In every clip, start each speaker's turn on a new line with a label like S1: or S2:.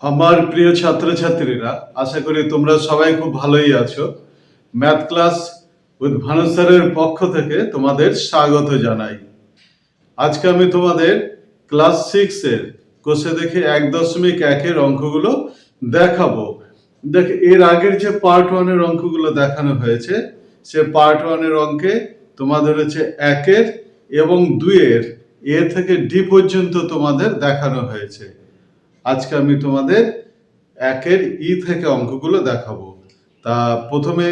S1: আমার প্রিয় ছাত্রছাত্রীরা, আশা করি তোমরা সবাই খুব ভালোই আছো। ম্যাথ ক্লাস উইথ ভানু স্যারের পক্ষ থেকে তোমাদের স্বাগত জানাই। আজকে আমি তোমাদের ক্লাস 6 এর কোষে দেখে 1.1 অঙ্কগুলো দেখাবো। এর আগের যে পার্ট 1 এর অঙ্কগুলো দেখানো হয়েছে, সে পার্ট 1 এর অঙ্কে তোমাদের হচ্ছে 1 এবং 2 এ থেকে ডি পর্যন্ত তোমাদের দেখানো হয়েছে। আজকে আমি তোমাদের 1 ই থেকে অঙ্কগুলো দেখাবো। তা প্রথমে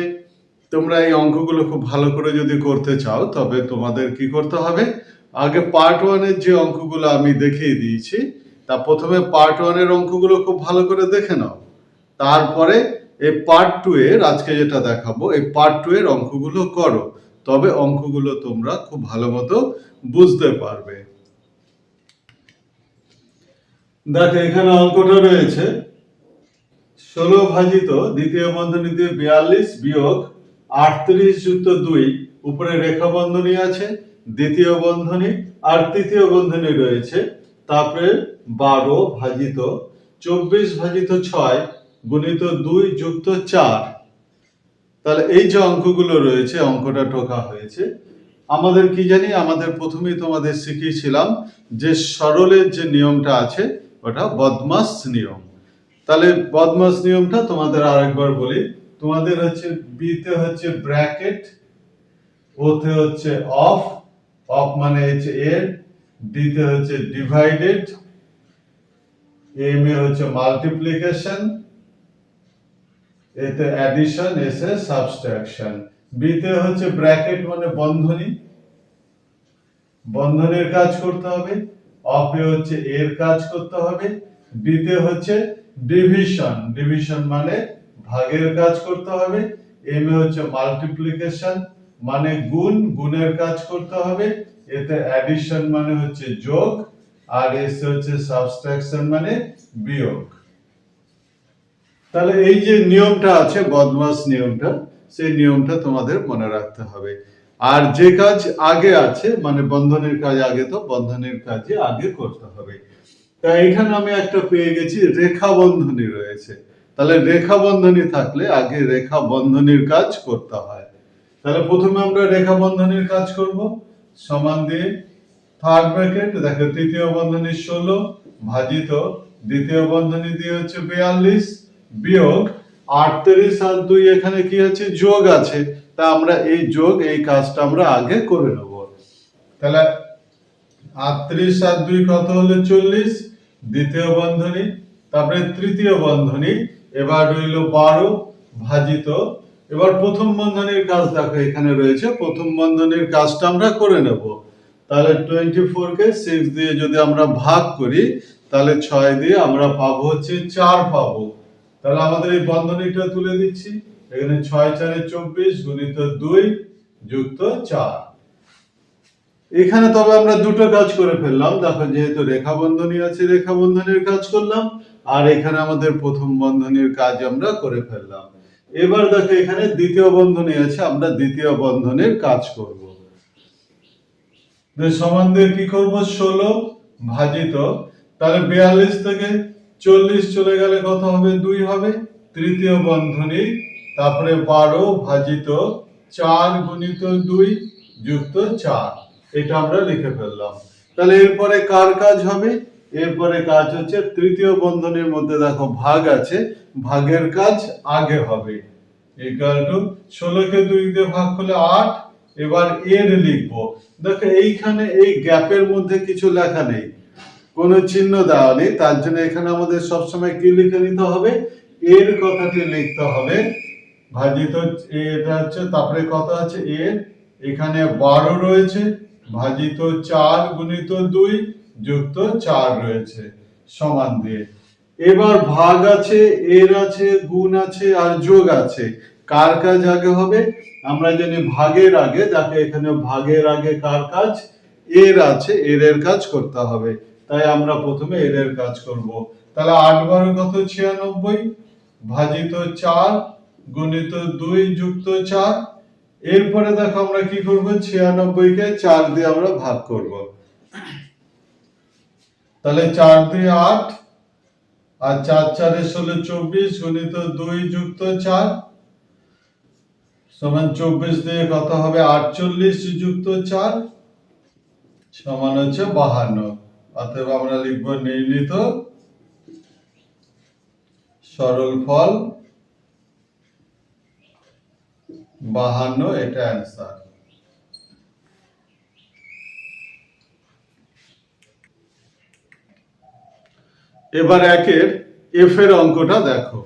S1: তোমরা এই অঙ্কগুলো খুব ভালো করে যদি করতে চাও, তবে তোমাদের কি করতে হবে, আগে পার্ট 1 এর যে অঙ্কগুলো আমি দেখিয়ে দিয়েছি, তা প্রথমে পার্ট 1 এর অঙ্কগুলো খুব ভালো করে দেখে নাও। তারপরে এই পার্ট 2 এর আজকে যেটা দেখাবো, এই পার্ট 2 এর অঙ্কগুলো করো, তবে অঙ্কগুলো তোমরা খুব ভালো মতো বুঝতে পারবে। দেখো এখানে অঙ্কটা রয়েছে 16 ভাজিত দ্বিতীয় বন্ধনীতে 42 বিয়োগ 38 যুক্ত 2, উপরে রেখা বন্ধনী আছে, দ্বিতীয় বন্ধনী আর তৃতীয় বন্ধনী রয়েছে। তারপরে 12 ভাজিত 24 ভাজিত 6 গুণিত 2 যুক্ত 4। তাহলে এই যে অঙ্কগুলো রয়েছে, অঙ্কটা টোকা হয়েছে। আমাদের কি জানি, আমাদের প্রথমেই তোমাদের শিখিয়েছিলাম যে সরলের যে নিয়মটা আছে, ওটা বদমাস নিয়ম। তাহলে বদমাস নিয়মটা তোমাদের আরেকবার বলি। তোমাদের হচ্ছে বি তে হচ্ছে ব্র্যাকেট, ও তে হচ্ছে অফ, অফ মানে হচ্ছে এর, ডি তে হচ্ছে ডিভাইডেড, এম এ হচ্ছে মাল্টিপ্লিকেশন, এতে অ্যাডিশন, এস এ সাবট্রাকশন। বি তে হচ্ছে ব্র্যাকেট মানে বন্ধনী, বন্ধনের কাজ করতে হবে। অফ এ হচ্ছে এর কাজ করতে হবে। ডি তে হচ্ছে ডিভিশন, ডিভিশন মানে ভাগের কাজ করতে হবে। এম এ হচ্ছে মাল্টিপ্লিকেশন মানে গুণ, গুণের কাজ করতে হবে। এতে অ্যাডিশন মানে হচ্ছে যোগ, আর এস হচ্ছে সাবট্রাকশন মানে বিয়োগ। তাহলে এই যে নিয়মটা আছে, বদমাস নিয়মটা, সেই নিয়মটা তোমাদের মনে রাখতে হবে। আর যে কাজ আগে আছে, মানে বন্ধনের কাজ আগে, তো বন্ধনের কাজে আগে করতে হবে। তাই এখানে আমি একটা পেয়ে গেছি, রেখা বন্ধনী রয়েছে। তাহলে রেখা বন্ধনী থাকলে আগে রেখা বন্ধনীর কাজ করতে হয়। তাহলে প্রথমে আমরা রেখা বন্ধনীর কাজ করব। সমান দিয়ে থার্ড ব্র্যাকেট, দেখো তৃতীয় বন্ধনী 16 ভাজিত দ্বিতীয় বন্ধনী দিয়ে হচ্ছে 42 বিয়োগ 38 আর 2, এখানে কি আছে, যোগ আছে। তা আমরা এই যোগ, এই কাজটা আমরা আগে করে নেব। তাহলে 38 আর 2 কত হলো 40, দ্বিতীয় বন্ধনী। তারপরে তৃতীয় বন্ধনী, এবার রইল 12 ভাজিত, এবার প্রথম বন্ধনীর কাজ দেখো এখানে রয়েছে, প্রথম বন্ধনীর কাজটা আমরা করে নেব। তাহলে 24 কে 6 দিয়ে যদি আমরা ভাগ করি, তাহলে 6 দিয়ে আমরা পাবো হচ্ছে 4 পাবো। তাহলে আমাদের এই বন্ধনীটা তুলে দিচ্ছি। এখানে 6 4 24 গুণিত 2 যুক্ত 4। এখানে তবে আমরা দুটো কাজ করে ফেললাম। দেখো যেহেতু রেখা বন্ধনী আছে, রেখা বন্ধনীর কাজ করলাম, আর এখানে আমাদের প্রথম বন্ধনীর কাজ আমরা করে ফেললাম। এবার দেখো এখানে দ্বিতীয় বন্ধনী আছে, আমরা দ্বিতীয় বন্ধনীর কাজ করব। সমান দিয়ে কি করব, 16 ভাজিত, তাহলে 42 থেকে 40 চলে গেলে কত হবে, 2 হবে। তৃতীয় বন্ধনী, তারপরে 12 ভাজিত 4 গুণিত 2 যুক্ত 4। এটা আমরা লিখে ফেললাম। তাহলে এরপরে কার কাজ হবে, এরপরে কাজ হচ্ছে তৃতীয় বন্ধনীর মধ্যে দেখো ভাগ আছে, ভাগের কাজ আগে হবে। ইকুয়াল টু 16 কে 2 দিয়ে ভাগ করলে 8। এবার এর লিখবো। দেখো এইখানে এই গ্যাপের মধ্যে কিছু লেখা নেই, কোনো চিহ্ন দেওয়া নেই, তার জন্য এখানে আমাদের সবসময় কি লিখে নিতে হবে, এর কথাটি লিখতে হবে। ভাজিত এটা হচ্ছে, তারপরে কত আছে এর, এখানে 12 রয়েছে, ভাজিত 4 গুণিত 2 যুক্ত 4 রয়েছে, সমান দিয়ে। এবার ভাগ আছে, এর আছে, গুণ আছে, আর যোগ আছে। কার কাজ আগে হবে, আমরা জানি ভাগের আগে। দেখো এখানে ভাগের আগে কার কাজ, এর আছে, এর কাজ করতে হবে। তাই আমরা প্রথমে এর কাজ করব। তাহলে 8 12 কত, 96 ভাজিত 4 গুণিত 2 যুক্ত 4। এরপরে দেখো আমরা কি করব, 96 কে 4 দিয়ে আমরা ভাগ করব। তাহলে 4 2 8, আর 4 4 16 24 গুণিত 2 যুক্ত 4 সমান 24 দিয়ে কত হবে 48 যুক্ত 4 সমান হচ্ছে 52। অতএব আমরা লিখব নির্ণীত সরল ফল 52, এটা অ্যান্সার। এবার একের এফ এর অঙ্কটা দেখো।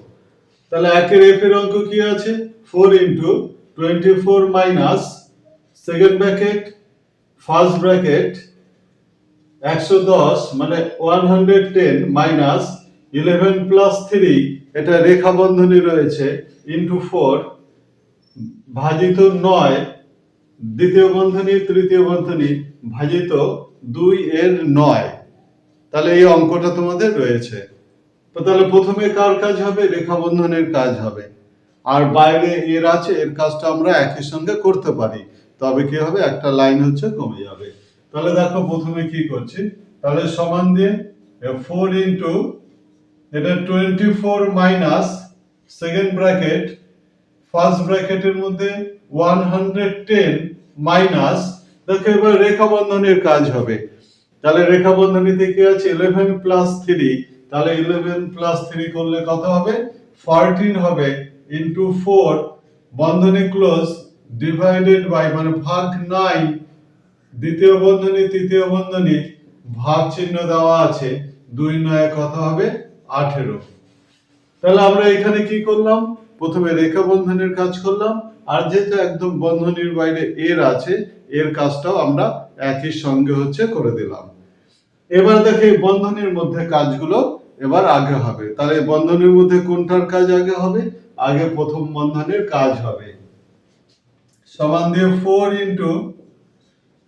S1: তাহলে একের এফ এর অঙ্ক কি আছে? 4 into 24 minus second bracket first bracket 110 মানে 110 মাইনাস 11 প্লাস 3, এটা রেখা বন্ধনী রয়েছে, ইন্টু 4 ভাজিত 9 দ্বিতীয় বন্ধনী তৃতীয় বন্ধনী ভাজিত 2 এর 9। তাহলে এই অঙ্কটা তোমাদের রয়েছে। তো তাহলে প্রথমে কার কাজ হবে? রেখা বন্ধনের কাজ হবে। আর বাইরে এর আছে, এর কাজটা আমরা একই সঙ্গে করতে পারি, তবে কি হবে একটা লাইন হচ্ছে কমে যাবে। তাহলে দেখো প্রথমে কি করছি, তাহলে সমান দিয়ে 4 ইন্টু এটা 24 মাইনাস সেকেন্ড ব্র্যাকেট ফার্স্ট ব্র্যাকেটের মধ্যে 110 মাইনাস, দেখো এবার রেখা বন্ধনের কাজ হবে। তাহলে রেখা বন্ধনীতে কি আছে 11 প্লাস 3, তাহলে 11 প্লাস 3 করলে কত হবে 14 হবে, ইনটু 4 বন্ধনী ক্লোজ ডিভাইডেড বাই মানে ভাগ 9 দ্বিতীয় বন্ধনী তৃতীয় বন্ধনী ভাগ চিহ্ন দেওয়া আছে, 2 9 কত হবে 18। তাহলে আমরা এখানে কি করলাম, প্রথমে রেখা বন্ধনের কাজ করলাম, আর যেহেতু একদম বন্ধনীর বাইরে এর আছে, এর কাজটাও আমরা একই সঙ্গে হচ্ছে করে দিলাম। এবার দেখে বন্ধনীর মধ্যে কাজগুলো এবার আগে হবে। তাহলে বন্ধনীর মধ্যে কোনটার কাজ আগে হবে? আগে প্রথম বন্ধনের কাজ হবে। সমান দিয়ে 4 into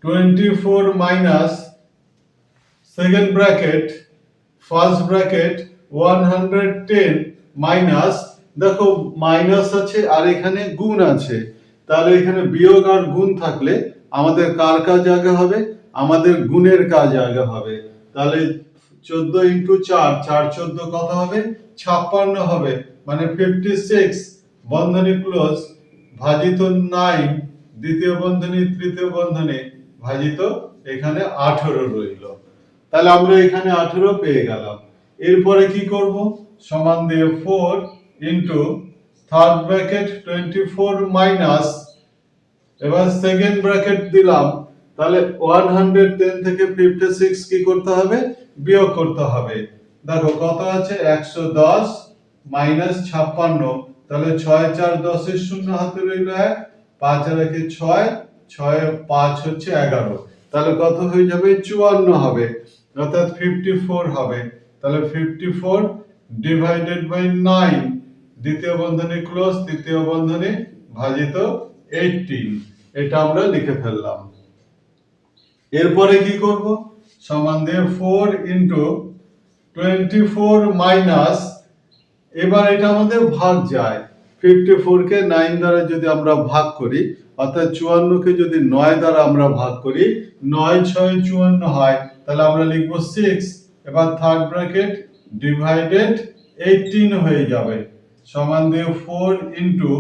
S1: 24 minus second bracket first bracket 110 minus, দেখো মাইনাস আছে আর এখানে গুণ আছে, তাহলে এখানে বিয়োগ আর গুণ থাকলে আমাদের কার কাজ আগে হবে? আমাদের গুণের কাজ আগে হবে। তাহলে 14 ইন্টু 4 4 14 কত হবে 56 হবে, মানে 56 বন্ধনী ক্লোজ ভাজিত 9 দ্বিতীয় বন্ধনী তৃতীয় বন্ধনী ভাজিত এখানে 18 রইল। তাহলে আমরা এখানে 18 পেয়ে গেলাম। এরপরে কি করব, সমান দিয়ে 4 ইন্টু থার্ড ব্র্যাকেট 24 মাইনাস এবার সেকেন্ড ব্র্যাকেট দিলাম, তাহলে 110 থেকে 56 কি করতে হবে বিয়োগ করতে হবে। দেখো কত আছে 110 মাইনাস 56, তাহলে 6 4 10 এর শূন্য হাতে রইল 1, 5 আর 1 6, 6 5 হচ্ছে 11, তাহলে কত হয়ে যাবে 54 হবে, অর্থাৎ 54 হবে। তাহলে 54 ডিভাইডেড বাই 9 দ্বিতীয় বন্ধনী ক্লোজ তৃতীয় বন্ধনী ভাজিত 18, এটা আমরা লিখে ফেললাম। এরপরে কি করব, সমান দিয়ে 4 ইন্টু 24 মাইনাস, এবার এটা আমাদের ভাগ যায়, 54 কে 9 দ্বারা যদি আমরা ভাগ করি, অর্থাৎ 54 কে যদি 9 দ্বারা আমরা ভাগ করি 9 6 54 হয়, তাহলে আমরা লিখব 6, এবার থার্ড ব্র্যাকেট ডিভাইডেড 18 হয়ে যাবে, সমান দিয়ে 4 ইন্টু,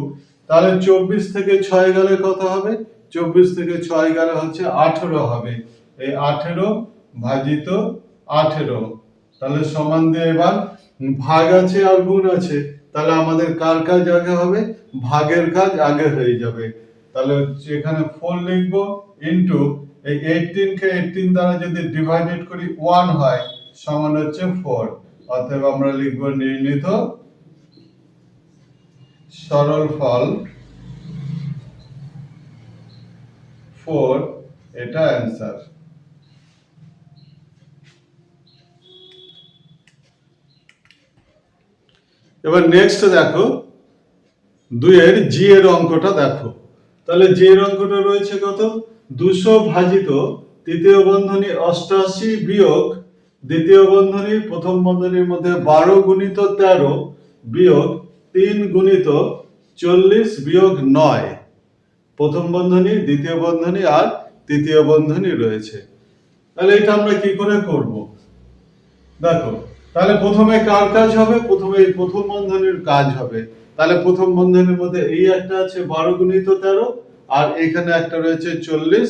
S1: তাহলে 24 থেকে 6 গেলে কত হবে, 24 থেকে 6 গেলে হচ্ছে 18 হবে, এই 18 ভাজিত 18, তাহলে সমান দিয়ে এবার ভাগ আছে আর গুণ আছে, তাহলে আমাদের কার কাজ আগে হবে, ভাগের কাজ আগে হয়ে যাবে। তাহলে এখানে 4 লিখবো ইনটু এই 18 কে 18 দ্বারা যদি ডিভাইডেড করি 1 হয়, সমান হচ্ছে 4, অতএব আমরা লিখবো নির্ণীত সরল ফল 4, এটা অ্যান্সার। এবার নেক্সট দেখো 2 এর জি এর অঙ্কটা দেখো। তাহলে জি এর অঙ্কটা রয়েছে কত, 200 ভাজিত তৃতীয় বন্ধনী 88 বিয়োগ দ্বিতীয় বন্ধনী প্রথম বন্ধনীর মধ্যে 12 গুণিত 13 বিয়োগ 3 গুণিত 40 বিয়োগ 9, প্রথম বন্ধনী দ্বিতীয় বন্ধনী আর তৃতীয় বন্ধনী রয়েছে। তাহলে এটা আমরা কি করে করব, দেখো তাহলে প্রথমে কার কাজ হবে? প্রথমে এই প্রথম বন্ধনীর কাজ হবে। তাহলে প্রথম বন্ধনীর মধ্যে এই একটা আছে 12 গুণিত 13, আর এখানে একটা রয়েছে 40,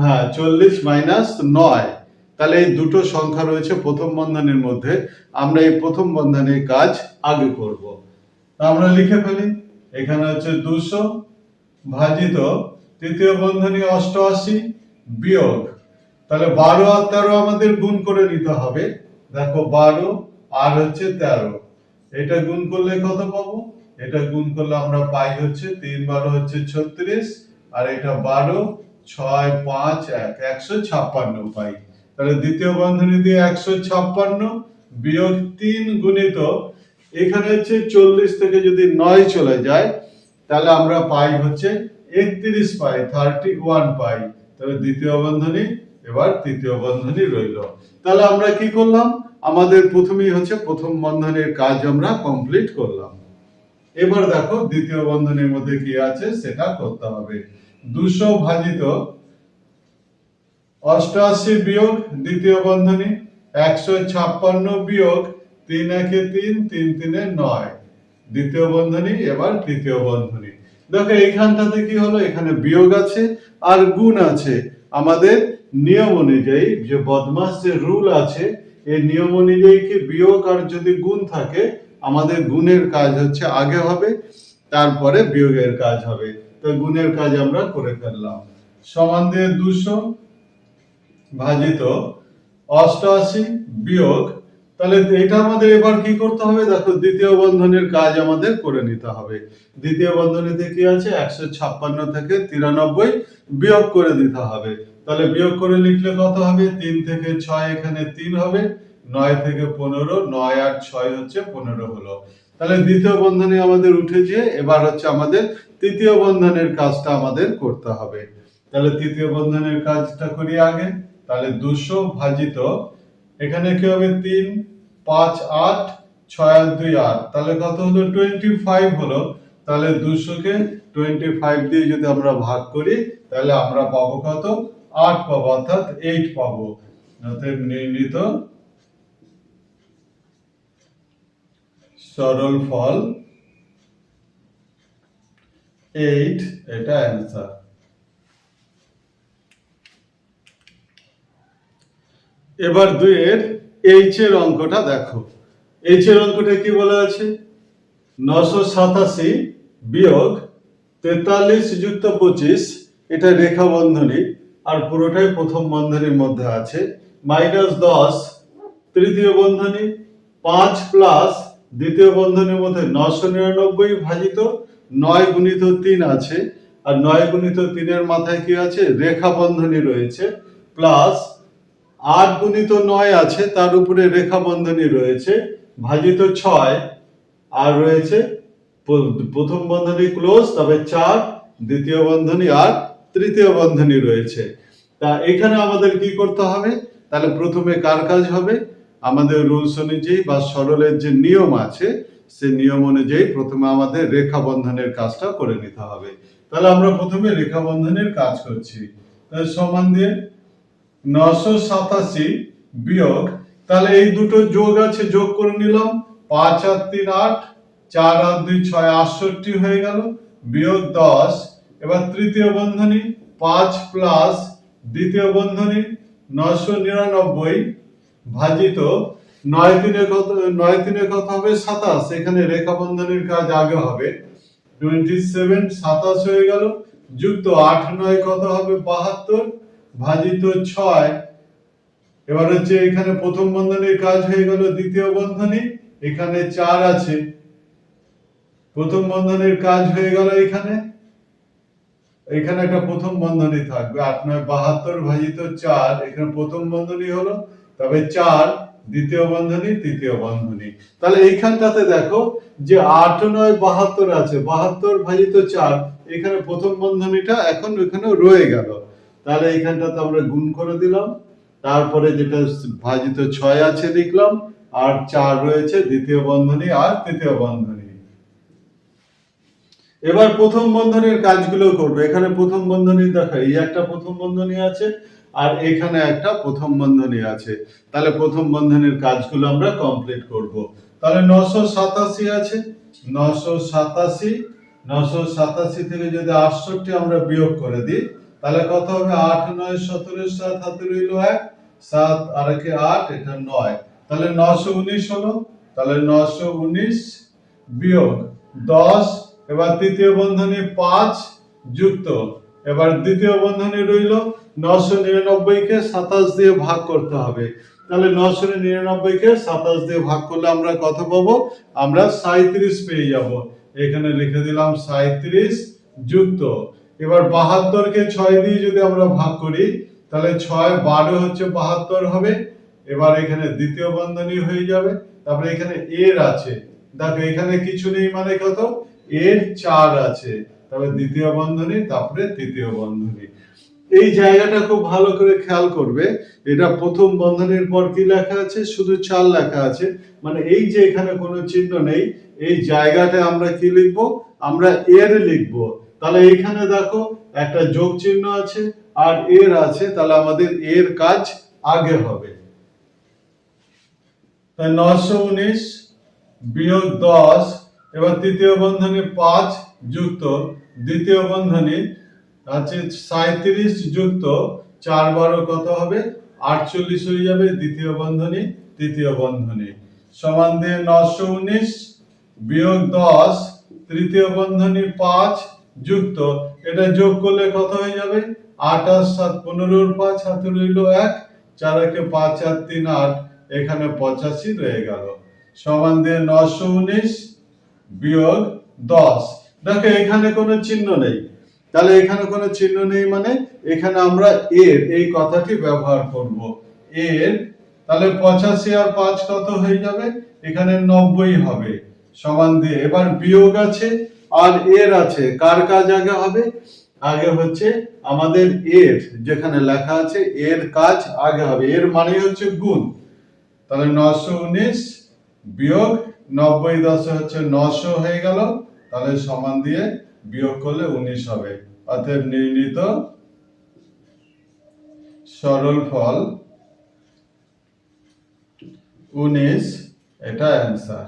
S1: হ্যাঁ 40 মাইনাস 9। তাহলে এই দুটো সংখ্যা রয়েছে প্রথম বন্ধনীর মধ্যে, আমরা এই প্রথম বন্ধনীর কাজ আগে করব। আমরা লিখে ফেলি, এখানে হচ্ছে 200 ভাজিত তৃতীয় বন্ধনী 88 বিয়োগ, তাহলে 12 আর 13 আমাদের গুণ করে নিতে হবে। দেখো 12 আর হচ্ছে 13, এটা গুণ করলে কত পাবো? এটা গুণ করলে আমরা পাই হচ্ছে 3 12 হচ্ছে 36, আর এটা 12 6 5 1 156 পাই। তাহলে দ্বিতীয় বন্ধনী দিয়ে 156 বিয়োগ 3 গুণিত, এখানে হচ্ছে 40 থেকে যদি 9 চলে যায় তাহলে আমরা পাই হচ্ছে 31 পাই, 31 পাই। তাহলে দ্বিতীয় বন্ধনী, এবার তৃতীয় বন্ধনী রইল। তাহলে আমরা কি করলাম? আমাদের প্রথমেই হচ্ছে প্রথম বন্ধনীর কাজ আমরা কমপ্লিট করলাম। এবার দেখো দ্বিতীয় বন্ধনীর মধ্যে কি আছে সেটা করতে হবে। 200 ভাজিত 88 বিয়োগ দ্বিতীয় বন্ধনী 156 বিয়োগ 3 1 3 3 3 9, দ্বিতীয় বন্ধনী, এবার তৃতীয় বন্ধনী। দেখো এইখানটাতে কি হলো? এখানে বিয়োগ আছে আর গুণ আছে। আমাদের নিয়ম অনুযায়ী, যে বদমাস যে রুল আছে, এই নিয়ম অনুযায়ী কি বিয়োগ আর যদি গুণ থাকে, আমাদের গুণের কাজ হচ্ছে আগে হবে, তারপরে বিয়োগের কাজ হবে। তো গুণের কাজ আমরা করে ফেললাম। সমান দিয়ে 200 ভাজিত 88 বিয়োগ, তাহলে এটা আমাদের এবার কি করতে হবে? দেখো দ্বিতীয় বন্ধনীর কাজ আমাদের করে নিতে হবে। দ্বিতীয় বন্ধনীতে কি আছে? 156 থেকে 93 বিয়োগ করে দিতে হবে। তাহলে বিয়োগ করে লিখলে কত হবে? 3 থেকে 6 এখানে 3 হবে, 9 থেকে 15, 9 আর 6 হচ্ছে 15 হলো। তাহলে দ্বিতীয় বন্ধনী আমাদের উঠে গিয়ে এবার হচ্ছে আমাদের তৃতীয় বন্ধনীর কাজটা আমাদের করতে হবে। তাহলে তৃতীয় বন্ধনীর কাজটা করি আগে। তাহলে 200 ভাজিত, এখানে কি হবে? 3 5 8 6 আর 2 8, তাহলে কত হলো? 25 হলো। তাহলে 200 কে 25 দিয়ে যদি আমরা ভাগ করি তাহলে আমরা পাবো কত? 8 পাবো, অর্থাৎ 8 পাবো। অতএব নির্ণীত সরল ফল 8, এটা অ্যান্সার। এবার 2 এর এইচ এর অঙ্কটা দেখো। এইচ এর অঙ্কটা কি বলা আছে? 987 বিয়োগ 43 যুক্ত 25, এটা রেখা বন্ধনী আর পুরোটাই প্রথম বন্ধনীর মধ্যে আছে, মাইনাস 10 তৃতীয় বন্ধনী, 5 প্লাস দ্বিতীয় বন্ধনীর মধ্যে 999 ভাজিত 9 গুণিত 3 আছে, আর 9 গুণিত 3 এর মাথায় কি আছে? রেখা বন্ধনী রয়েছে, প্লাস 8 গুণিত 9 আছে, তার উপরে রেখা বন্ধনী রয়েছে, ভাজিত 6, আর রয়েছে প্রথম বন্ধনী ক্লোজ, তবে 4 দ্বিতীয় বন্ধনী আর তৃতীয় বন্ধনী রয়েছে। তা এখানে আমাদের কি করতে হবে? তাহলে প্রথমে কার কাজ হবে? আমাদের রুলস অনুযায়ী বা সরলের যে নিয়ম আছে সেই নিয়ম অনুযায়ী প্রথমে আমাদের রেখা বন্ধনের কাজটা করে নিতে হবে। তাহলে আমরা প্রথমে রেখা বন্ধনের কাজ করছি। তাহলে সমান দিয়ে 987 বিয়োগ, তাহলে এই দুটো যোগ আছে, যোগ করে নিলাম, 5 আর 3 8, 4 আর 2 6, 68 হয়ে গেল, বিয়োগ 10। এবার তৃতীয় বন্ধনী 5 প্লাস দ্বিতীয় বন্ধনী 999 ভাজিত 9 3 কত? 9 3 কত হবে? 27। এখানে রেখা বন্ধনীর কাজ আগে হবে, 27 27 হয়ে গেল, যুক্ত 8 9 কত হবে? 72 ভাজিত 6। এবার হচ্ছে এখানে প্রথম বন্ধনীর কাজ হয়ে গেল, দ্বিতীয় বন্ধনী, এখানে 4 আছে, প্রথম বন্ধনীর কাজ হয়ে গেল, এখানে এখানে একটা প্রথম বন্ধনী থাকবে, 8 9 72 ভাজিত 4, এখানে প্রথম বন্ধনী হলো, তবে 4 দ্বিতীয় বন্ধনী, তৃতীয় বন্ধনী। তাহলে এইখানটাতে দেখো যে 8 9 72 আছে, 72 ভাজিত 4, এখানে প্রথম বন্ধনীটা এখন এখানে রয়ে গেল। তাহলে এইখানটাতে আমরা গুণ করে দিলাম, তারপরে যেটা ভাজিত 6 আছে লিখলাম, আর 4 রয়েছে দ্বিতীয় বন্ধনী আর তৃতীয় বন্ধনী। এবার প্রথম বন্ধনীর কাজগুলো করবে। এখানে প্রথম বন্ধনী দেখো, এই একটা প্রথম বন্ধনী আছে, আর এখানে একটা প্রথম বন্ধনী আছে, তাহলে প্রথম বন্ধনীর কাজগুলো আমরা কমপ্লিট করব। তাহলে 987 আছে, 987 থেকে যদি 68 আমরা বিয়োগ করে দিই তাহলে কত হবে? 8 9 17 7 হাতে রইল 1, 7 আর 1 8, এটা 9, তাহলে 919 হলো। তাহলে 919 বিয়োগ 10, এবার তৃতীয় বন্ধনী 5 যুক্ত, এবার দ্বিতীয় বন্ধনী রইল 999 কে 27 দিয়ে ভাগ করতে হবে। তাহলে 999 কে 27 দিয়ে ভাগ করলে আমরা কত পাবো? আমরা 37 পেয়ে যাব। এখানে লিখে দিলাম 37 যুক্ত, এবার 72 কে 6 দিয়ে যদি আমরা ভাগ করি তাহলে 6 12 হচ্ছে 72 হবে। এবার এখানে দ্বিতীয় বন্ধনী হয়ে যাবে, তারপরে এখানে এর আছে, দেখো এখানে কিছু নেই মানে কত? এর 4 আছে, তবে দ্বিতীয় বন্ধনী তারপরে তৃতীয় বন্ধনী। এই জায়গাটা খুব ভালো করে খেয়াল করবে, এটা প্রথম বন্ধনীর পর কি লেখা আছে? শুধু 4 লেখা আছে, মানে এই যে এখানে কোনো চিহ্ন নেই, এই জায়গাটা আমরা কি লিখবো? আমরা এর লিখবো। তাহলে এইখানে দেখো একটা যোগ চিহ্ন আছে আর এর আছে, তাহলে আমাদের এর কাজ আগে হবে। তাই 919 বিয়োগ 10, এবার তৃতীয় বন্ধনী 5 যুক্ত দ্বিতীয় বন্ধনী আছে 37 যুক্ত 4 12 কত হবে? 48 হয়ে যাবে দ্বিতীয় বন্ধনী তৃতীয় বন্ধনী, সমান দিয়ে 919 বিয়োগ 10 তৃতীয় বন্ধনী 5 যুক্ত, এটা যোগ করলে কত হয়ে যাবে? 8 আর 7 15 5 হাতে রইল 1, 4 একে 5 আর 3 8, এখানে 85 রয়ে গেল, সমান দিয়ে 919 বিয়োগ 10। দেখো এখানে কোনো চিহ্ন নেই, তাহলে এখানে কোনো চিহ্ন নেই মানে এখানে আমরা এর এই কথাটি ব্যবহার করব। এর, তাহলে 85 আর 5 কত হয়ে যাবে? এখানে 90 হবে, সমান দিয়ে এবার বিয়োগ আছে আর এর আছে, কার কাজ আগে হবে? আগে হচ্ছে আমাদের এর, যেখানে লেখা আছে এর কাজ আগে হবে, এর মানে হচ্ছে গুণ। তাহলে 919 বিয়োগ 90 10 হচ্ছে 900 হয়ে গেল, তাহলে সমান দিয়ে বিয়োগ করলে 19 হবে, অতএব নির্ণীত সরল ফল 19, এটা অ্যান্সার।